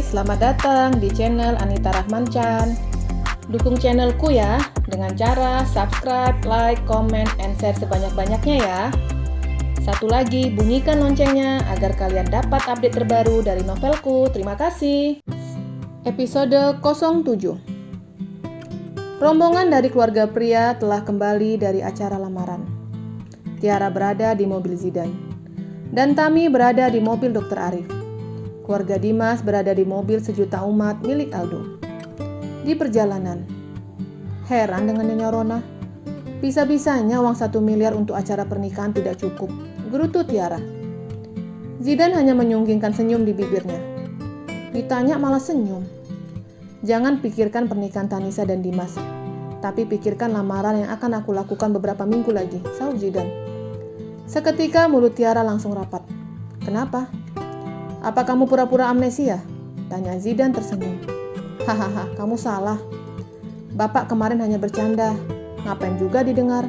selamat datang di channel Anita Rahmanchan. Dukung channelku ya dengan cara subscribe, like, comment, and share sebanyak-banyaknya ya. Satu lagi, bunyikan loncengnya agar kalian dapat update terbaru dari novelku. Terima kasih. Episode 07. Rombongan dari keluarga pria telah kembali dari acara lamaran. Tiara berada di mobil Zidan, dan Tami berada di mobil Dr. Arif. Keluarga Dimas berada di mobil sejuta umat milik Aldo. Di perjalanan, heran dengan Nyonya Rona. Bisa-bisanya uang 1 miliar untuk acara pernikahan tidak cukup, gerutu Tiara. Zidan hanya menyunggingkan senyum di bibirnya. Ditanya malah senyum. Jangan pikirkan pernikahan Tanisa dan Dimas, tapi pikirkan lamaran yang akan aku lakukan beberapa minggu lagi, sahut Zidan. Seketika mulut Tiara langsung rapat. Kenapa? Apa kamu pura-pura amnesia? Tanya Zidan tersenyum. Hahaha, kamu salah. Bapak kemarin hanya bercanda. Ngapain juga didengar?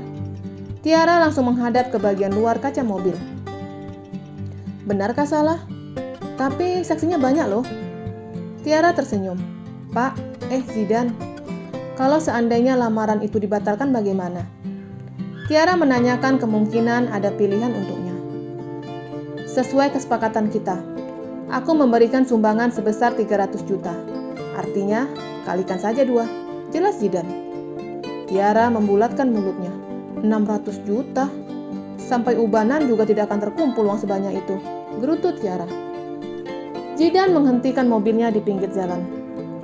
Tiara langsung menghadap ke bagian luar kaca mobil. Benarkah salah? Tapi saksinya banyak loh. Tiara tersenyum. Pak, Zidan, kalau seandainya lamaran itu dibatalkan bagaimana? Tiara menanyakan kemungkinan ada pilihan untuknya. Sesuai kesepakatan kita, aku memberikan sumbangan sebesar 300 juta. Artinya, kalikan saja 2. Jelas Zidan. Tiara membulatkan mulutnya. 600 juta? Sampai ubanan juga tidak akan terkumpul uang sebanyak itu, gerutu Tiara. Zidan menghentikan mobilnya di pinggir jalan.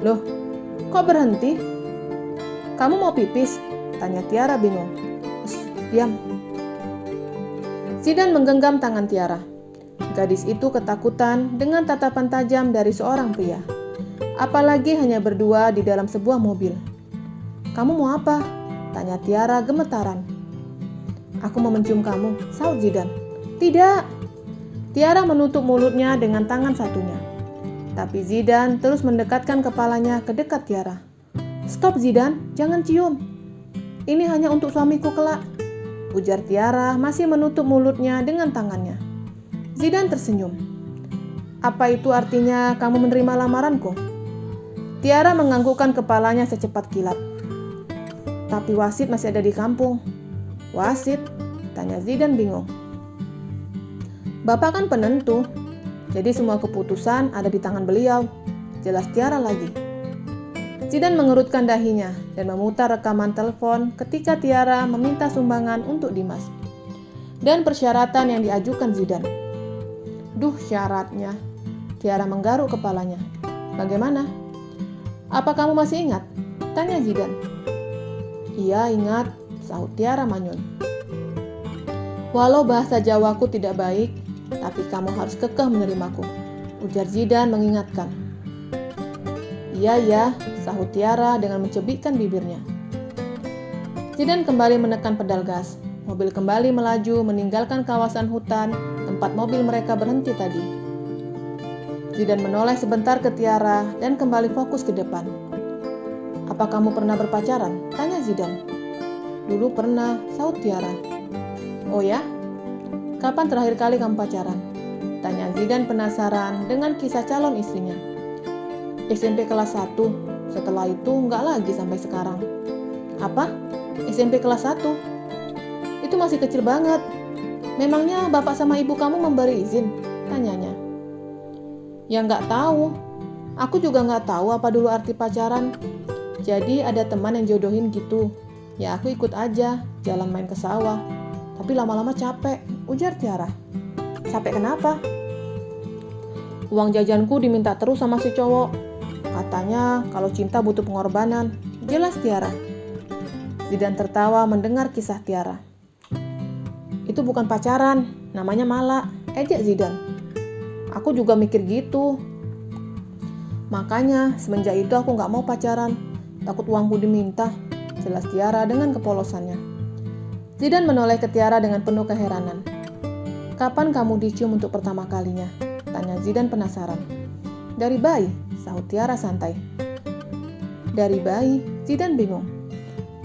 Loh, kok berhenti? Kamu mau pipis? Tanya Tiara bingung. Diam. Zidan menggenggam tangan Tiara. Gadis itu ketakutan dengan tatapan tajam dari seorang pria. Apalagi hanya berdua di dalam sebuah mobil. Kamu mau apa? Tanya Tiara gemetaran. Aku mau mencium kamu, sahut Zidan. Tidak. Tiara menutup mulutnya dengan tangan satunya. Tapi Zidan terus mendekatkan kepalanya ke dekat Tiara. Stop Zidan, jangan cium. Ini hanya untuk suamiku kelak, ujar Tiara masih menutup mulutnya dengan tangannya. Zidan tersenyum. Apa itu artinya kamu menerima lamaranku? Tiara menganggukkan kepalanya secepat kilat. Tapi wasit masih ada di kampung. Wasit? Tanya Zidan bingung. Bapak kan penentu, jadi semua keputusan ada di tangan beliau. Jelas Tiara lagi. Zidan mengerutkan dahinya dan memutar rekaman telepon ketika Tiara meminta sumbangan untuk Dimas. Dan persyaratan yang diajukan Zidan. Duh, syaratnya. Tiara menggaruk kepalanya. Bagaimana? Apa kamu masih ingat? Tanya Zidan. Iya, ingat, sahut Tiara manyun. Walau bahasa Jawaku tidak baik, tapi kamu harus kekeh menerimaku, ujar Zidan mengingatkan. Iya, sahut Tiara dengan mencebikkan bibirnya. Zidan kembali menekan pedal gas. Mobil kembali melaju meninggalkan kawasan hutan tempat mobil mereka berhenti tadi. Zidan menoleh sebentar ke Tiara dan kembali fokus ke depan. Apa kamu pernah berpacaran? Tanya Zidan. Dulu pernah, sahut Tiara. Oh ya? Kapan terakhir kali kamu pacaran? Tanya Zidan penasaran dengan kisah calon istrinya. SMP kelas 1, setelah itu enggak lagi sampai sekarang. Apa? SMP kelas 1? Itu masih kecil banget. Memangnya bapak sama ibu kamu memberi izin? Tanyanya. Ya nggak tahu. Aku juga nggak tahu apa dulu arti pacaran. Jadi ada teman yang jodohin gitu. Ya aku ikut aja, jalan main ke sawah. Tapi lama-lama capek, ujar Tiara. Capek kenapa? Uang jajanku diminta terus sama si cowok. Katanya kalau cinta butuh pengorbanan. Jelas Tiara. Zidan tertawa mendengar kisah Tiara. Itu bukan pacaran, namanya malak, ejek Zidan. Aku juga mikir gitu. Makanya semenjak itu aku gak mau pacaran, takut uangku diminta, jelas Tiara dengan kepolosannya. Zidan menoleh ke Tiara dengan penuh keheranan. Kapan kamu dicium untuk pertama kalinya? Tanya Zidan penasaran. Dari bayi, sahut Tiara santai. Dari bayi? Zidan bingung.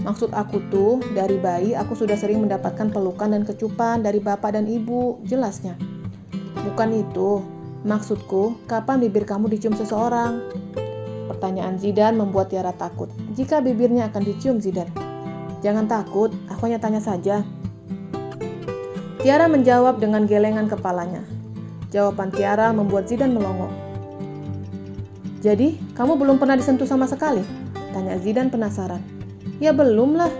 Maksud aku tuh, dari bayi aku sudah sering mendapatkan pelukan dan kecupan dari bapak dan ibu, jelasnya. Bukan itu, Maksudku, kapan bibir kamu dicium seseorang? Pertanyaan Zidan membuat Tiara takut jika bibirnya akan dicium Zidan. Jangan takut, aku hanya tanya saja. Tiara menjawab dengan gelengan kepalanya. Jawaban Tiara membuat Zidan melongo. Jadi, kamu belum pernah disentuh sama sekali? Tanya Zidan penasaran. Ya belum lah.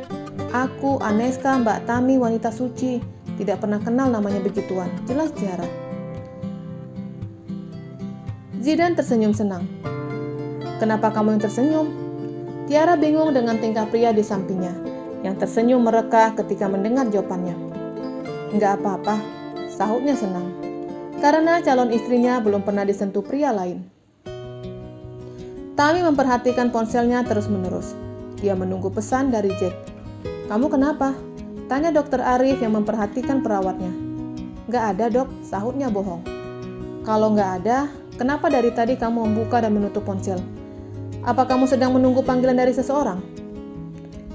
Aku, Aneska, Mbak Tami, wanita suci. Tidak pernah kenal namanya begituan. Jelas Tiara. Zidan tersenyum senang. Kenapa kamu yang tersenyum? Tiara bingung dengan tingkah pria di sampingnya, yang tersenyum mereka ketika mendengar jawabannya. Enggak apa-apa, sahutnya senang. Karena calon istrinya belum pernah disentuh pria lain. Tami memperhatikan ponselnya terus-menerus. Dia menunggu pesan dari Jack. Kamu kenapa? Tanya Dokter Arif yang memperhatikan perawatnya. Nggak ada dok, sahutnya bohong. Kalau nggak ada, kenapa dari tadi kamu membuka dan menutup ponsel? Apa kamu sedang menunggu panggilan dari seseorang?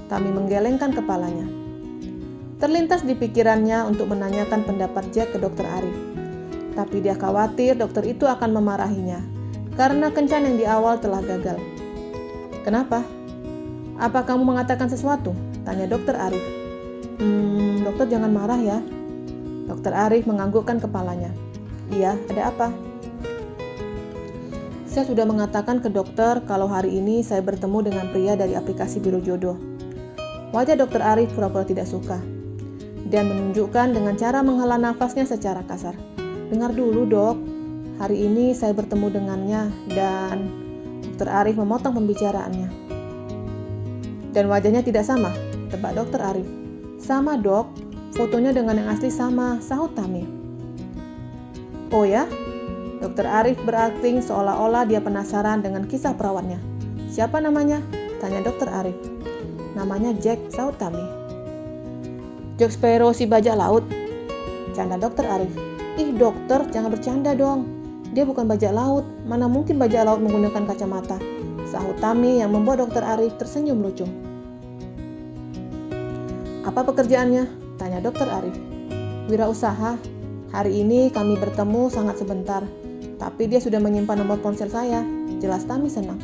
Tami menggelengkan kepalanya. Terlintas di pikirannya untuk menanyakan pendapat Jack ke Dokter Arif. Tapi dia khawatir dokter itu akan memarahinya, karena kencan yang di awal telah gagal. Kenapa? Apa kamu mengatakan sesuatu? Tanya Dokter Arif. Dokter jangan marah ya. Dokter Arif menganggukkan kepalanya. Iya, ada apa? Saya sudah mengatakan ke dokter kalau hari ini saya bertemu dengan pria dari aplikasi Biro Jodoh. Wajah Dokter Arif pura-pura tidak suka. Dan menunjukkan dengan cara menghela nafasnya secara kasar. Dengar dulu dok, hari ini saya bertemu dengannya dan Dokter Arif memotong pembicaraannya. Dan wajahnya tidak sama, tebak Dokter Arif. Sama dok, fotonya dengan yang asli sama, sahut Tami. Oh ya? Dokter Arif berakting seolah-olah dia penasaran dengan kisah perawatnya. Siapa namanya? Tanya Dokter Arif. Namanya Jack, sahut Tami. Jack Sparrow si bajak laut? Canda Dokter Arif. Ih dokter, jangan bercanda dong. Dia bukan bajak laut, mana mungkin bajak laut menggunakan kacamata? Sahut Tami yang membuat Dokter Arif tersenyum lucu. Apa pekerjaannya? Tanya Dokter Arif. Wirausaha. Hari ini kami bertemu sangat sebentar, tapi dia sudah menyimpan nomor ponsel saya. Jelas Tami senang.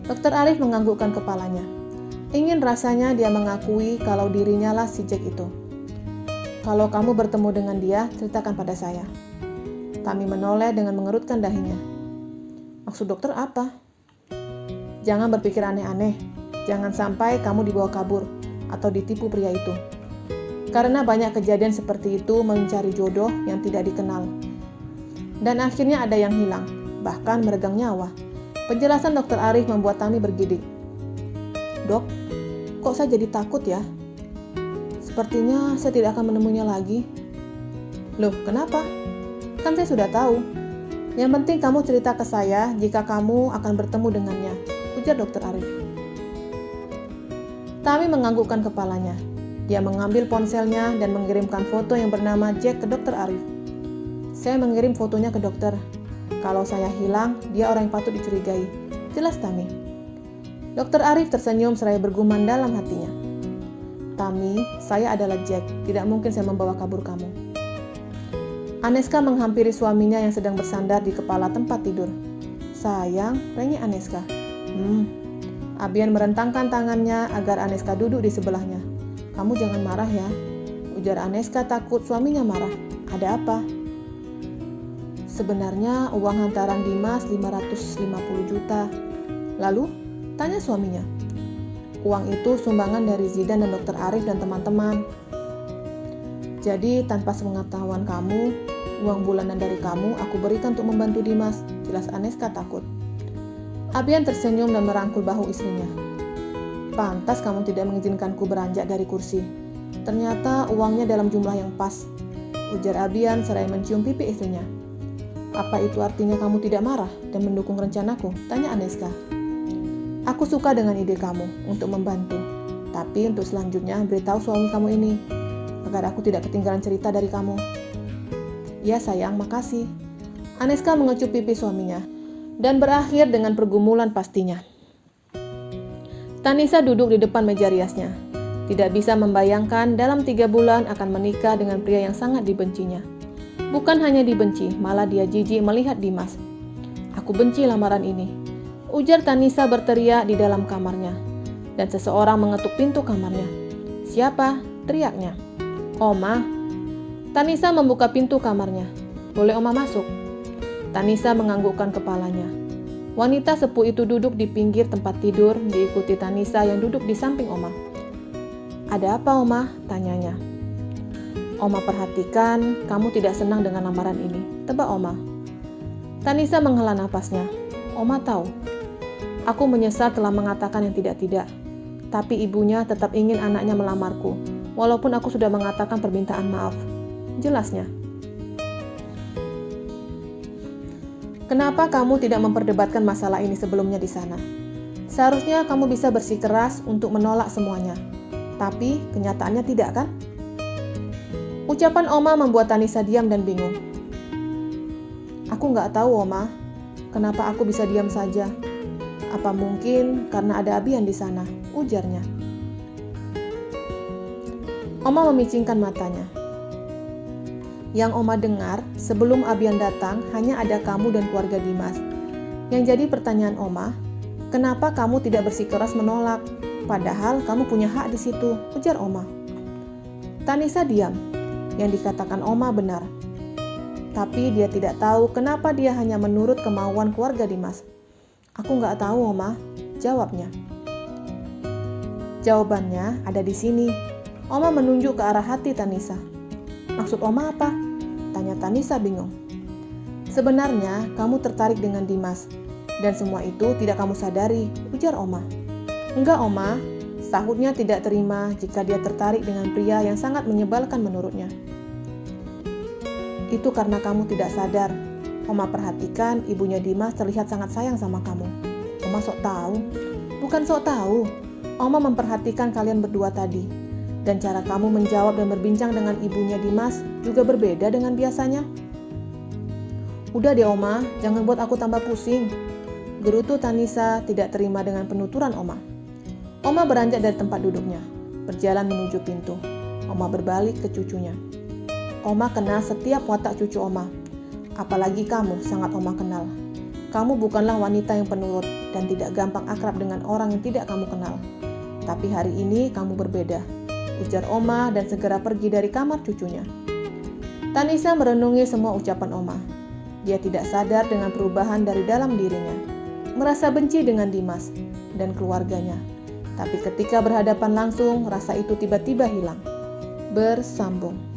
Dokter Arif menganggukkan kepalanya. Ingin rasanya dia mengakui kalau dirinya lah si Jack itu. Kalau kamu bertemu dengan dia, ceritakan pada saya. Tami menoleh dengan mengerutkan dahinya. Maksud dokter apa? Jangan berpikir aneh-aneh. Jangan sampai kamu dibawa kabur atau ditipu pria itu. Karena banyak kejadian seperti itu mencari jodoh yang tidak dikenal. Dan akhirnya ada yang hilang, bahkan meregang nyawa. Penjelasan Dokter Arif membuat Tami bergidik. Dok, kok saya jadi takut ya? Sepertinya saya tidak akan menemuinya lagi. Loh, kenapa? Kan saya sudah tahu. Yang penting kamu cerita ke saya jika kamu akan bertemu dengannya, ujar Dokter Arif. Tami menganggukkan kepalanya. Dia mengambil ponselnya dan mengirimkan foto yang bernama Jack ke Dokter Arif. Saya mengirim fotonya ke dokter. Kalau saya hilang, dia orang yang patut dicurigai. Jelas Tami. Dokter Arif tersenyum seraya bergumam dalam hatinya. Tami, saya adalah Jack. Tidak mungkin saya membawa kabur kamu. Aneska menghampiri suaminya yang sedang bersandar di kepala tempat tidur. Sayang, rengek Aneska. Abian merentangkan tangannya agar Aneska duduk di sebelahnya. Kamu jangan marah ya, ujar Aneska takut suaminya marah. Ada apa? Sebenarnya uang hantaran Dimas 550 juta. Lalu, tanya suaminya. Uang itu sumbangan dari Zidan dan Dokter Arif dan teman-teman. Jadi tanpa sepengetahuan kamu, uang bulanan dari kamu aku berikan untuk membantu Dimas. Jelas Aneska takut. Abian tersenyum dan merangkul bahu istrinya. Pantas kamu tidak mengizinkanku beranjak dari kursi. Ternyata uangnya dalam jumlah yang pas, ujar Abian seraya mencium pipi istrinya. Apa itu artinya kamu tidak marah dan mendukung rencanaku? Tanya Aneska. Aku suka dengan ide kamu untuk membantu, tapi untuk selanjutnya beritahu suami kamu ini, agar aku tidak ketinggalan cerita dari kamu. Ya sayang, makasih. Aneska mengecup pipi suaminya, dan berakhir dengan pergumulan pastinya. Tanisa duduk di depan meja riasnya. Tidak bisa membayangkan dalam 3 bulan akan menikah dengan pria yang sangat dibencinya. Bukan hanya dibenci, malah dia jijik melihat Dimas. "Aku benci lamaran ini," ujar Tanisa berteriak di dalam kamarnya. Dan seseorang mengetuk pintu kamarnya. "Siapa?" teriaknya. "Oma." Tanisa membuka pintu kamarnya. "Boleh Oma masuk?" Tanisa menganggukkan kepalanya. Wanita sepuh itu duduk di pinggir tempat tidur, diikuti Tanisa yang duduk di samping Oma. "Ada apa, Oma?" tanyanya. "Oma perhatikan, kamu tidak senang dengan lamaran ini," tebak Oma. Tanisa menghela nafasnya. "Oma tahu, aku menyesal telah mengatakan yang tidak-tidak. Tapi ibunya tetap ingin anaknya melamarku, walaupun aku sudah mengatakan permintaan maaf," jelasnya. "Kenapa kamu tidak memperdebatkan masalah ini sebelumnya di sana? Seharusnya kamu bisa bersikeras untuk menolak semuanya. Tapi kenyataannya tidak, kan?" Ucapan Oma membuat Tanisa diam dan bingung. "Aku nggak tahu, Oma. Kenapa aku bisa diam saja? Apa mungkin karena ada Abian di sana?" ujarnya. Oma memicingkan matanya. "Yang Oma dengar, sebelum Abian datang, hanya ada kamu dan keluarga Dimas. Yang jadi pertanyaan Oma, kenapa kamu tidak bersikeras menolak? Padahal kamu punya hak di situ," ujar Oma. Tanisa diam. Yang dikatakan Oma benar. Tapi dia tidak tahu kenapa dia hanya menurut kemauan keluarga Dimas. "Aku nggak tahu, Oma," jawabnya. "Jawabannya ada di sini." Oma menunjuk ke arah hati Tanisa. "Maksud Oma apa?" tanya Tanisa bingung. "Sebenarnya kamu tertarik dengan Dimas, dan semua itu tidak kamu sadari," ujar Oma. "Enggak, Oma," sahutnya tidak terima jika dia tertarik dengan pria yang sangat menyebalkan menurutnya. "Itu karena kamu tidak sadar. Oma perhatikan ibunya Dimas terlihat sangat sayang sama kamu." "Oma sok tahu." "Bukan sok tahu. Oma memperhatikan kalian berdua tadi. Dan cara kamu menjawab dan berbincang dengan ibunya Dimas juga berbeda dengan biasanya." "Udah deh Oma, jangan buat aku tambah pusing," gerutu Tanisa tidak terima dengan penuturan Oma. Oma beranjak dari tempat duduknya, berjalan menuju pintu. Oma berbalik ke cucunya. Oma kenal setiap watak cucu Oma. Apalagi kamu, sangat Oma kenal. Kamu bukanlah wanita yang penurut dan tidak gampang akrab dengan orang yang tidak kamu kenal. Tapi hari ini kamu berbeda, ujar Oma dan segera pergi dari kamar cucunya. Tanisa merenungi semua ucapan Oma. Dia tidak sadar dengan perubahan dari dalam dirinya, merasa benci dengan Dimas dan keluarganya. Tapi ketika berhadapan langsung, rasa itu tiba-tiba hilang. Bersambung.